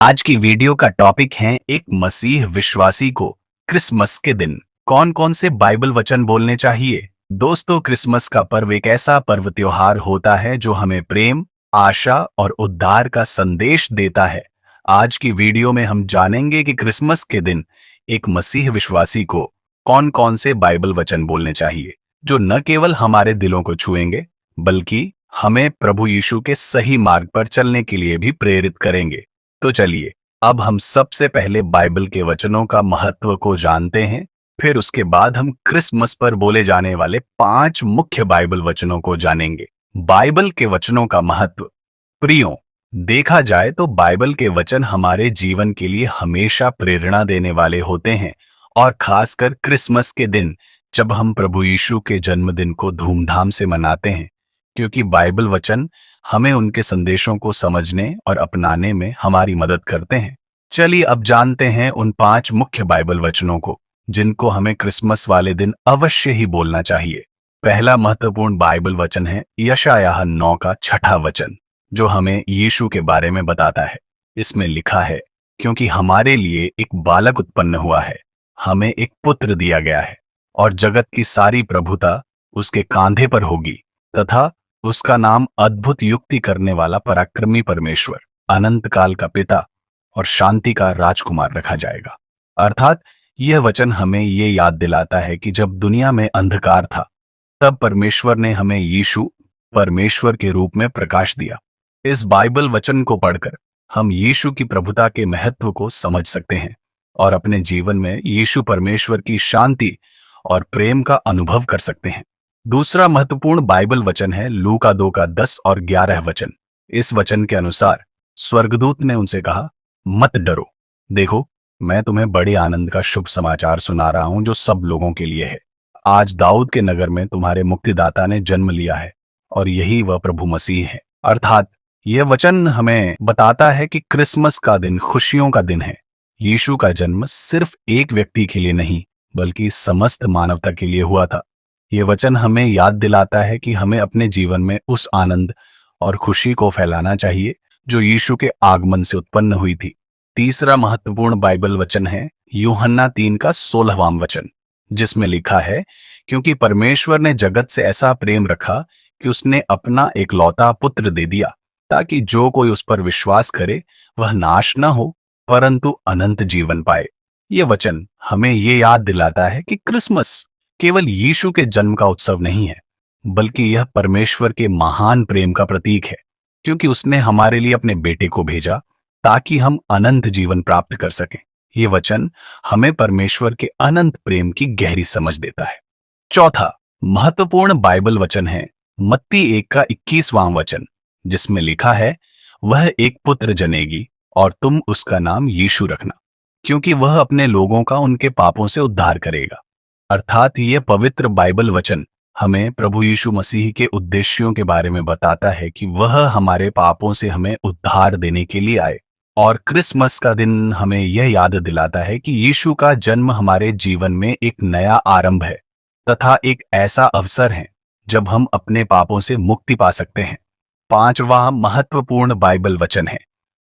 आज की वीडियो का टॉपिक है एक मसीह विश्वासी को क्रिसमस के दिन कौन कौन से बाइबल वचन बोलने चाहिए। दोस्तों, क्रिसमस का पर्व एक ऐसा पर्व त्योहार होता है जो हमें प्रेम, आशा और उद्धार का संदेश देता है। आज की वीडियो में हम जानेंगे कि क्रिसमस के दिन एक मसीह विश्वासी को कौन कौन से बाइबल वचन बोलने चाहिए जो न केवल हमारे दिलों को छुएंगे बल्कि हमें प्रभु यीशु के सही मार्ग पर चलने के लिए भी प्रेरित करेंगे। तो चलिए, अब हम सबसे पहले बाइबल के वचनों का महत्व को जानते हैं। फिर उसके बाद हम क्रिसमस पर बोले जाने वाले 5 मुख्य बाइबल वचनों को जानेंगे। बाइबल के वचनों का महत्व। प्रियो, देखा जाए तो बाइबल के वचन हमारे जीवन के लिए हमेशा प्रेरणा देने वाले होते हैं और खासकर क्रिसमस के दिन जब हम प्रभु यीशु के जन्मदिन को धूमधाम से मनाते हैं, क्योंकि बाइबल वचन हमें उनके संदेशों को समझने और अपनाने में हमारी मदद करते हैं। चलिए अब जानते हैं उन 5 मुख्य बाइबल वचनों को जिनको हमें क्रिसमस वाले दिन अवश्य ही बोलना चाहिए। पहला महत्वपूर्ण बाइबल वचन है यशायाह 9 का 6 वचन, जो हमें यीशु के बारे में बताता है। इसमें लिखा है, क्योंकि हमारे लिए एक बालक उत्पन्न हुआ है, हमें एक पुत्र दिया गया है और जगत की सारी प्रभुता उसके कांधे पर होगी, तथा उसका नाम अद्भुत युक्ति करने वाला पराक्रमी परमेश्वर, अनंत काल का पिता और शांति का राजकुमार रखा जाएगा। अर्थात यह वचन हमें ये याद दिलाता है कि जब दुनिया में अंधकार था, तब परमेश्वर ने हमें यीशु परमेश्वर के रूप में प्रकाश दिया। इस बाइबल वचन को पढ़कर हम यीशु की प्रभुता के महत्व को समझ सकते हैं और अपने जीवन में यीशु परमेश्वर की शांति और प्रेम का अनुभव कर सकते हैं। दूसरा महत्वपूर्ण बाइबल वचन है लूका 2 का 10 और 11 वचन। इस वचन के अनुसार स्वर्गदूत ने उनसे कहा, मत डरो, देखो मैं तुम्हें बड़े आनंद का शुभ समाचार सुना रहा हूं जो सब लोगों के लिए है। आज दाऊद के नगर में तुम्हारे मुक्तिदाता ने जन्म लिया है और यही वह प्रभु मसीह है। अर्थात यह वचन हमें बताता है कि क्रिसमस का दिन खुशियों का दिन है। यीशु का जन्म सिर्फ एक व्यक्ति के लिए नहीं बल्कि समस्त मानवता के लिए हुआ था। ये वचन हमें याद दिलाता है कि हमें अपने जीवन में उस आनंद और खुशी को फैलाना चाहिए जो यीशु के आगमन से उत्पन्न हुई थी। तीसरा महत्वपूर्ण बाइबल वचन है यूहन्ना 3 का 16वां वचन, जिसमें लिखा है, क्योंकि परमेश्वर ने जगत से ऐसा प्रेम रखा कि उसने अपना एकलौता पुत्र दे दिया, ताकि जो कोई उस पर विश्वास करे वह नाश न हो परंतु अनंत जीवन पाए। यह वचन हमें ये याद दिलाता है कि क्रिसमस केवल यीशु के जन्म का उत्सव नहीं है, बल्कि यह परमेश्वर के महान प्रेम का प्रतीक है, क्योंकि उसने हमारे लिए अपने बेटे को भेजा ताकि हम अनंत जीवन प्राप्त कर सकें। ये वचन हमें परमेश्वर के अनंत प्रेम की गहरी समझ देता है। चौथा महत्वपूर्ण बाइबल वचन है मत्ती 1 का 21वां वचन, जिसमें लिखा है, वह एक पुत्र जनेगी और तुम उसका नाम यीशु रखना, क्योंकि वह अपने लोगों का उनके पापों से उद्धार करेगा। अर्थात यह पवित्र बाइबल वचन हमें प्रभु यीशु मसीह के उद्देश्यों के बारे में बताता है कि वह हमारे पापों से हमें उद्धार देने के लिए आए। और क्रिसमस का दिन हमें यह याद दिलाता है कि यीशु का जन्म हमारे जीवन में एक नया आरंभ है तथा एक ऐसा अवसर है जब हम अपने पापों से मुक्ति पा सकते हैं। पांचवा महत्वपूर्ण बाइबल वचन है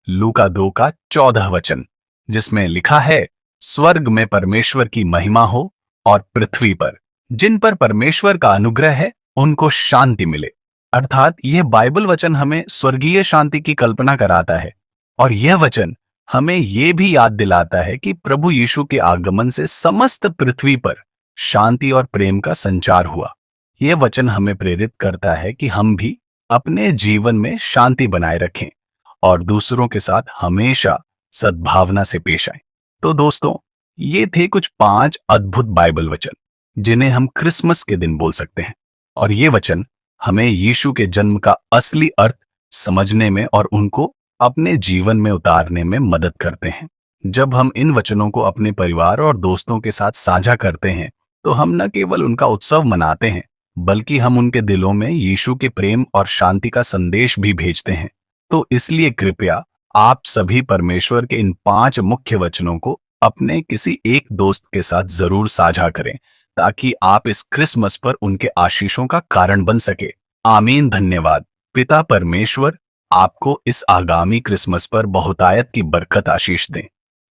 लूका 2 का 14 वचन, जिसमें लिखा है, स्वर्ग में परमेश्वर की महिमा हो और पृथ्वी पर जिन पर परमेश्वर का अनुग्रह है उनको शांति मिले। अर्थात यह बाइबल वचन हमें स्वर्गीय शांति की कल्पना कराता है और यह वचन हमें यह भी याद दिलाता है कि प्रभु यीशु के आगमन से समस्त पृथ्वी पर शांति और प्रेम का संचार हुआ। यह वचन हमें प्रेरित करता है कि हम भी अपने जीवन में शांति बनाए रखें और दूसरों के साथ हमेशा सद्भावना से पेश आएं। तो दोस्तों, ये थे कुछ 5 अद्भुत बाइबल वचन जिन्हें हम क्रिसमस के दिन बोल सकते हैं, और ये वचन हमें यीशु के जन्म का असली अर्थ समझने में और उनको अपने जीवन में उतारने में मदद करते हैं। जब हम इन वचनों को अपने परिवार और दोस्तों के साथ साझा करते हैं, तो हम न केवल उनका उत्सव मनाते हैं, बल्कि हम उनके दिलों में यीशु के प्रेम और शांति का संदेश भी भेजते हैं। तो इसलिए कृपया आप सभी परमेश्वर के इन 5 मुख्य वचनों को अपने किसी एक दोस्त के साथ जरूर साझा करें, ताकि आप इस क्रिसमस पर उनके आशीषों का कारण बन सके। आमीन। धन्यवाद। पिता परमेश्वर आपको इस आगामी क्रिसमस पर बहुतायत की बरकत आशीष दें।